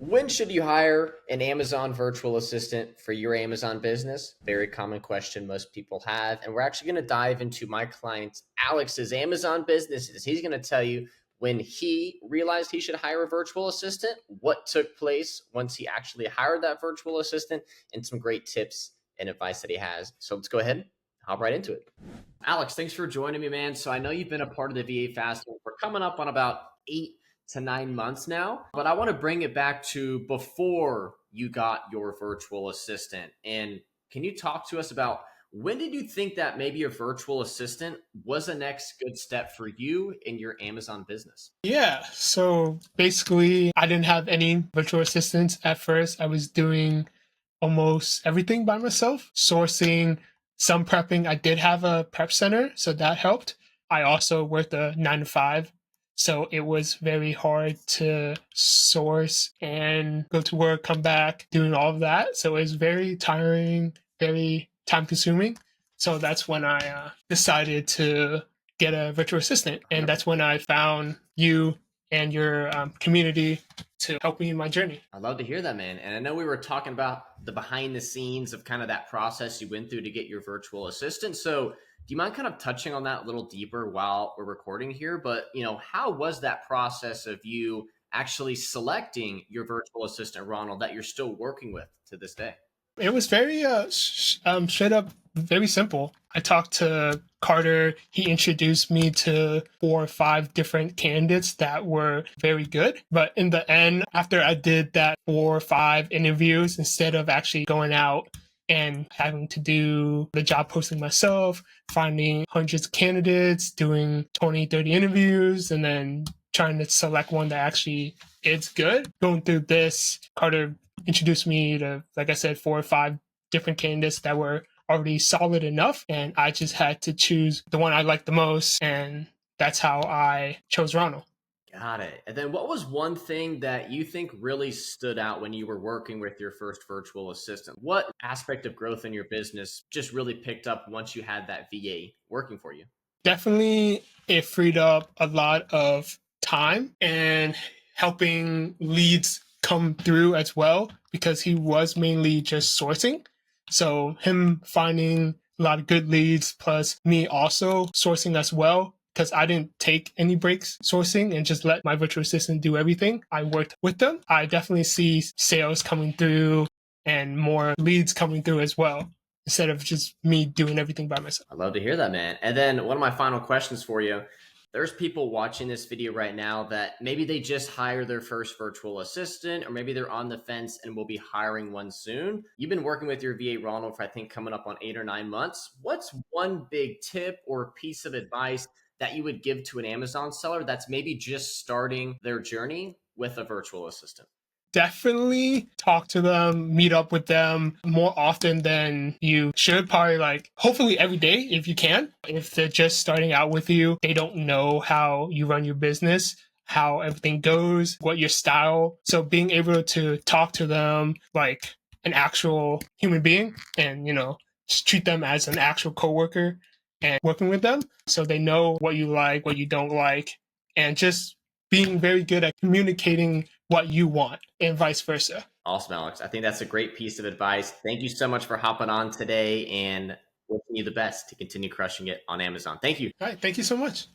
When should you hire an Amazon virtual assistant for your Amazon business? Very common question most people have. And we're actually going to dive into my client Alex's Amazon businesses. He's going to tell you when he realized he should hire a virtual assistant, what took place once he actually hired that virtual assistant, and some great tips and advice that he has. So let's go ahead and hop right into it. Alex, thanks for joining me, man. So I know you've been a part of the VA Festival. We're coming up on about 8 to 9 months now, but I want to bring it back to before you got your virtual assistant. And can you talk to us about when did you think that maybe a virtual assistant was the next good step for you in your Amazon business? Yeah, so basically, I didn't have any virtual assistants at first. I was doing almost everything by myself, sourcing, some prepping. I did have a prep center, so that helped. I also worked a 9 to 5, so it was very hard to source and go to work, come back, doing all of that. So it was very tiring, very time consuming. So that's when I decided to get a virtual assistant. And that's when I found you and your community to help me in my journey. I'd love to hear that, man. And I know we were talking about the behind the scenes of kind of that process you went through to get your virtual assistant. So, do you mind kind of touching on that a little deeper while we're recording here? But, how was that process of you actually selecting your virtual assistant, Ronald, that you're still working with to this day? It was very straight up, very simple. I talked to Carter. He introduced me to 4 or 5 different candidates that were very good. But in the end, after I did that 4 or 5 interviews, instead of actually going out and having to do the job posting myself, finding hundreds of candidates, doing 20, 30 interviews, and then trying to select one that actually is good. Going through this, Carter introduced me to, like I said, 4 or 5 different candidates that were already solid enough. And I just had to choose the one I liked the most. And that's how I chose Ronald. Got it. And then what was one thing that you think really stood out when you were working with your first virtual assistant? What aspect of growth in your business just really picked up once you had that VA working for you? Definitely, it freed up a lot of time and helping leads come through as well because he was mainly just sourcing. So him finding a lot of good leads plus me also sourcing as well because I didn't take any breaks sourcing and just let my virtual assistant do everything. I worked with them. I definitely see sales coming through and more leads coming through as well instead of just me doing everything by myself. I'd love to hear that, man. And then one of my final questions for you. There's people watching this video right now that maybe they just hired their first virtual assistant, or maybe they're on the fence and will be hiring one soon. You've been working with your VA, Ronald, for I think coming up on 8 or 9 months. What's one big tip or piece of advice that you would give to an Amazon seller that's maybe just starting their journey with a virtual assistant? Definitely talk to them, meet up with them more often than you should. Probably like hopefully every day if you can. If they're just starting out with you, they don't know how you run your business, how everything goes, what your style. So being able to talk to them like an actual human being and, just treat them as an actual coworker and working with them so they know what you like, what you don't like, and just being very good at communicating what you want and vice versa. Awesome, Alex. I think that's a great piece of advice. Thank you so much for hopping on today and wishing you the best to continue crushing it on Amazon. Thank you. All right. Thank you so much.